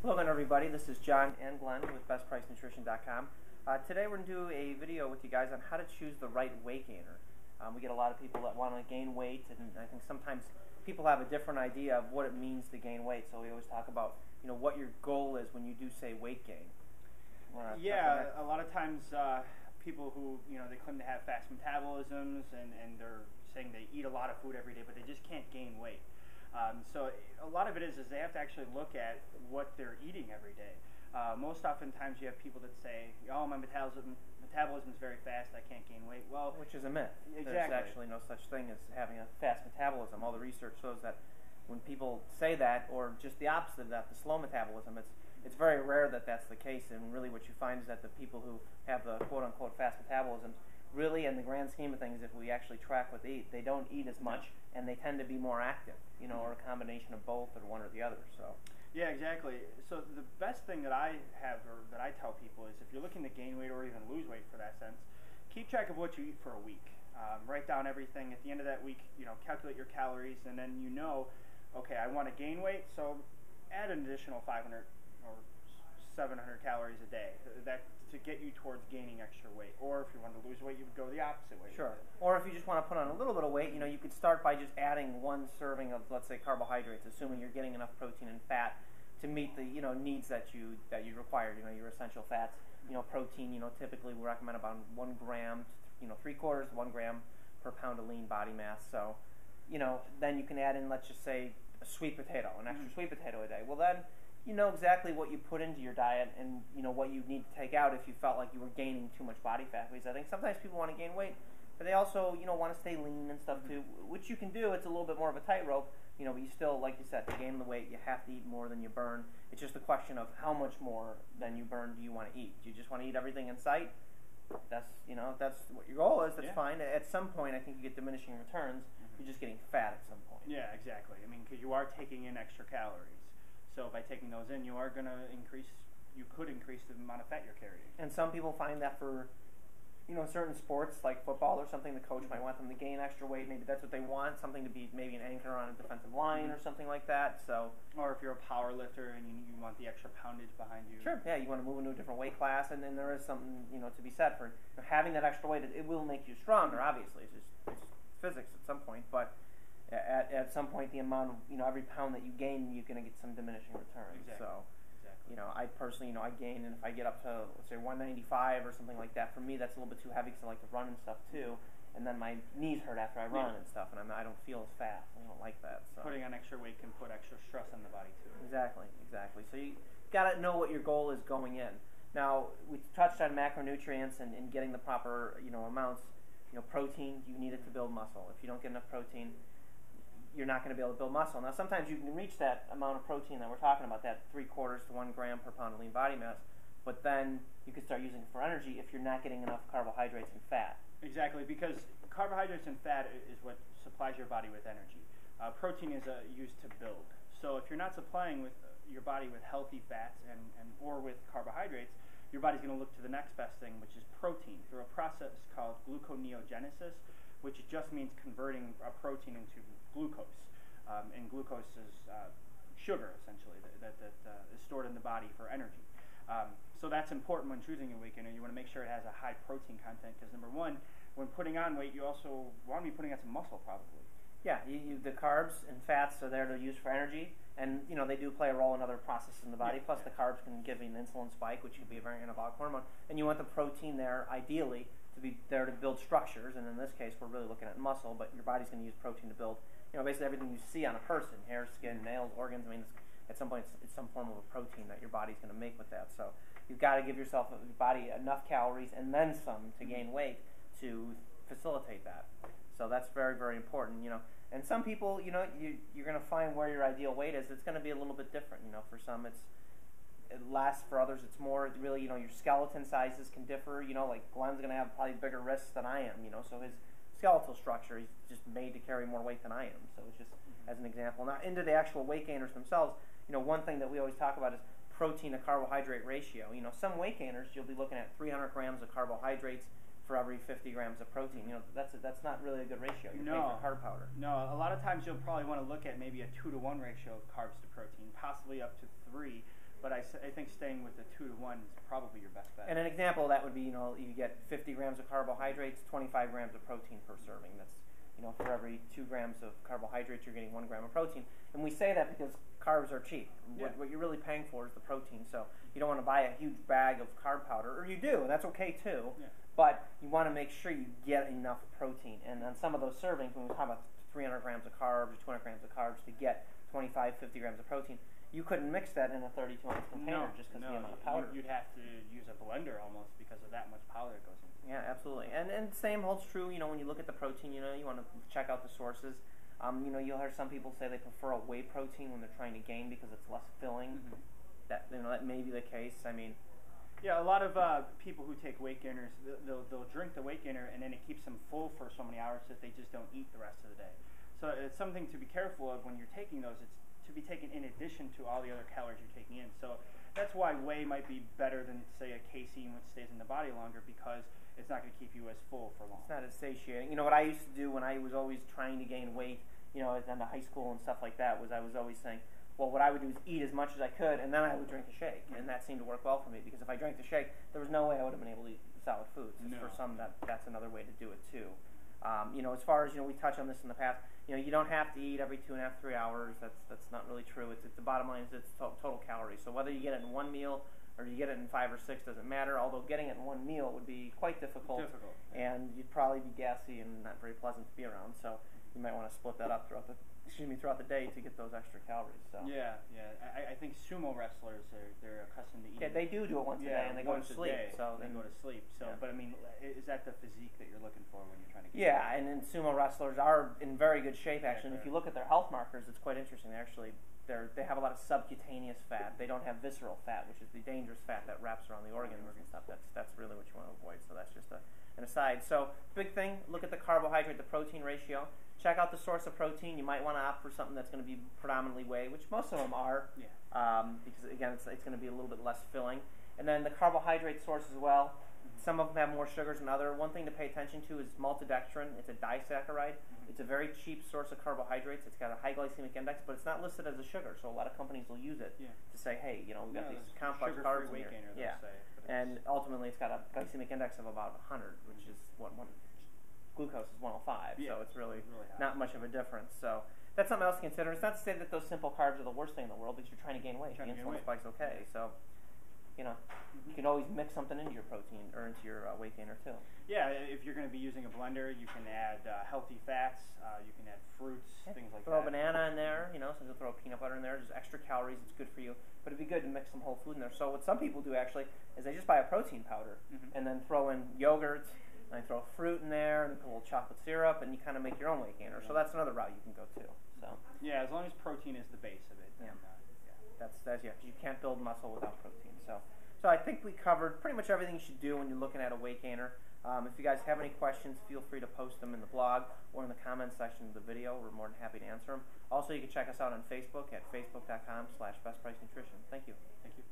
Hello again, everybody. This is John and Glenn with BestPriceNutrition.com. Today we're going to do a video with you guys on how to choose the right weight gainer. We get a lot of people that want to gain weight, and I think sometimes people have a different idea of what it means to gain weight. So we always talk about, what your goal is when you do say weight gain. Yeah, a lot of times people who, they claim to have fast metabolisms and they're saying they eat a lot of food every day, but they just can't gain weight. So a lot of it is they have to actually look at what they're eating every day. Most oftentimes you have people that say, oh, my metabolism is very fast, I can't gain weight. Well, which is a myth. Exactly. There's actually no such thing as having a fast metabolism. All the research shows that when people say that, or just the opposite of that, the slow metabolism, it's very rare that that's the case. And really what you find is that the people who have the quote-unquote fast metabolisms, really in the grand scheme of things, if we actually track what they eat, they don't eat as much, and they tend to be more active, or a combination of both, or one or the other. So. Yeah, exactly. So the best thing that I have, or that I tell people, is if you're looking to gain weight or even lose weight for that sense, keep track of what you eat for a week. Write down everything. At the end of that week, calculate your calories, and then okay, I want to gain weight, so add an additional 500 or 700 calories a day. That to get you towards gaining extra weight. Or if you want to lose weight, you would go the opposite way. Sure. Or if you just want to put on a little bit of weight, you could start by just adding one serving of, let's say, carbohydrates, assuming you're getting enough protein and fat to meet the needs that you require. Your essential fats. Protein. Typically we recommend about 1 gram, 3/4, 1 gram per pound of lean body mass. So, then you can add in, let's just say, a sweet potato, an extra sweet potato a day. Well, then you know exactly what you put into your diet and what you need to take out if you felt like you were gaining too much body fat. Because I think sometimes people want to gain weight, but they also want to stay lean and stuff too, which you can do. It's a little bit more of a tightrope, but you still, like you said, to gain the weight, you have to eat more than you burn. It's just a question of how much more than you burn do you want to eat. Do you just want to eat everything in sight? That's that's what your goal is. That's fine. At some point, I think you get diminishing returns. You're just getting fat at some point. Yeah, exactly. I mean, because you are taking in extra calories. So by taking those in, you could increase the amount of fat you're carrying. And some people find that for, certain sports like football or something, the coach might want them to gain extra weight. Maybe that's what they want, something to be maybe an anchor on a defensive line or something like that. So. Or if you're a power lifter and you want the extra poundage behind you. Sure. Yeah, you want to move into a different weight class, and then there is something to be said for having that extra weight. It will make you stronger. Obviously, it's physics at some point, but. At some point, the amount of every pound that you gain, you're going to get some diminishing returns. Exactly. So, exactly. I personally, I gain, and if I get up to, let's say, 195 or something like that, for me that's a little bit too heavy because I like to run and stuff too, and then my knees hurt after I run and stuff, and I don't feel as fast. I don't like that. So. Putting on extra weight can put extra stress on the body too. Exactly. So you got to know what your goal is going in. Now we touched on macronutrients and getting the proper amounts. Protein, you need it to build muscle. If you don't get enough protein, you're not going to be able to build muscle. Now, sometimes you can reach that amount of protein that we're talking about, that 3/4 to 1 gram per pound of lean body mass, but then you can start using it for energy if you're not getting enough carbohydrates and fat. Exactly, because carbohydrates and fat is what supplies your body with energy. Protein is used to build. So if you're not supplying your body with healthy fats or with carbohydrates, your body's going to look to the next best thing, which is protein, through a process called gluconeogenesis, which just means converting a protein into glucose. And glucose is sugar, essentially, that is stored in the body for energy. So that's important when choosing a weight gainer. You want to make sure it has a high protein content because, number one, when putting on weight, you also want to be putting on some muscle, probably. Yeah, the carbs and fats are there to use for energy, and they do play a role in other processes in the body. Plus, the carbs can give you an insulin spike, which can be a very anabolic hormone. And you want the protein there, ideally, to be there to build structures. And in this case, we're really looking at muscle, but your body's going to use protein to build, basically everything you see on a person: hair, skin, nails, organs. I mean, at some point, it's some form of a protein that your body's going to make with that. So you've got to give your body enough calories and then some to gain weight to facilitate that. So that's very, very important. And some people, you're going to find where your ideal weight is. It's going to be a little bit different. For some, it lasts. For others, it's more really, your skeleton sizes can differ. Like Glenn's going to have probably bigger wrists than I am. So his skeletal structure, he's just made to carry more weight than I am. So it's just as an example. Now, into the actual weight gainers themselves, one thing that we always talk about is protein to carbohydrate ratio. Some weight gainers, you'll be looking at 300 grams of carbohydrates for every 50 grams of protein. That's not really a good ratio. You're paying for carb powder. No, a lot of times you'll probably want to look at maybe a 2-to-1 ratio of carbs to protein, possibly up to 3. But I think staying with the 2 to 1 is probably your best bet. And an example of that would be, you get 50 grams of carbohydrates, 25 grams of protein per serving. That's, for every 2 grams of carbohydrates, you're getting 1 gram of protein. And we say that because carbs are cheap. Yeah. What you're really paying for is the protein. So you don't want to buy a huge bag of carb powder, or you do, and that's okay too. Yeah. But you want to make sure you get enough protein. And on some of those servings, when we talk about 300 grams of carbs or 200 grams of carbs to get 25, 50 grams of protein, you couldn't mix that in a 32-ounce container just because of the amount of powder. You'd have to use a blender almost because of that much powder that goes into it. Yeah, absolutely. And same holds true, when you look at the protein, you want to check out the sources. You'll hear some people say they prefer a whey protein when they're trying to gain because it's less filling. Mm-hmm. That may be the case. Yeah, a lot of people who take weight gainers, they'll drink the weight gainer and then it keeps them full for so many hours that they just don't eat the rest of the day. So it's something to be careful of when you're taking those. It's to be taken in addition to all the other calories you're taking in. So that's why whey might be better than, say, a casein, which stays in the body longer because it's not going to keep you as full for long. It's not as satiating. What I used to do when I was always trying to gain weight, at the end of high school and stuff like that, was I was always saying, well, what I would do is eat as much as I could, and then I would drink a shake. And that seemed to work well for me because if I drank the shake, there was no way I would have been able to eat solid foods. No. For some, that's another way to do it too. As far as, we touched on this in the past, you don't have to eat every 2.5, 3 hours. That's not really true. It's the bottom line is it's total calories. So whether you get it in one meal or you get it in 5 or 6 doesn't matter, although getting it in one meal would be quite difficult. And you'd probably be gassy and not very pleasant to be around. So you might want to split that up throughout the day to get those extra calories. So yeah. I think sumo wrestlers they're accustomed to eating. Yeah, they do it once a day, and they go to sleep. So they go to sleep. So, yeah. But I mean, is that the physique that you're looking for when you're trying to get? Yeah, and then sumo wrestlers are in very good shape actually. And if you look at their health markers, it's quite interesting. They have a lot of subcutaneous fat. They don't have visceral fat, which is the dangerous fat that wraps around the organs and stuff. That's really what you want to avoid. So that's just an aside. So big thing, look at the carbohydrate to protein ratio. Check out the source of protein. You might want to opt for something that's going to be predominantly whey, which most of them are, because again, it's going to be a little bit less filling. And then the carbohydrate source as well. Some of them have more sugars than others. One thing to pay attention to is maltodextrin. It's a disaccharide. It's a very cheap source of carbohydrates. It's got a high glycemic index, but it's not listed as a sugar. So a lot of companies will use it to say, hey, we've got these complex carbs in here. And ultimately, it's got a glycemic index of about 100, which is what glucose is 105. So it's really not much of a difference. So that's something else to consider. It's not to say that those simple carbs are the worst thing in the world because you're trying to gain weight. The insulin spike's okay. So you can always mix something into your protein or into your weight gainer too. Yeah, if you're going to be using a blender, you can add healthy fats. You can add fruits, things like throw that. Throw a banana in there. Sometimes you'll throw peanut butter in there. There's extra calories. It's good for you. But it'd be good to mix some whole food in there. So what some people do actually is they just buy a protein powder and then throw in yogurt. And throw fruit in there and put a little chocolate syrup, and you kind of make your own weight gainer. So that's another route you can go too. So yeah, as long as protein is the base of it. That's you can't build muscle without protein. So I think we covered pretty much everything you should do when you're looking at a weight gainer. If you guys have any questions, feel free to post them in the blog or in the comments section of the video. We're more than happy to answer them. Also, you can check us out on Facebook at facebook.com/BestPriceNutrition. Thank you. Thank you.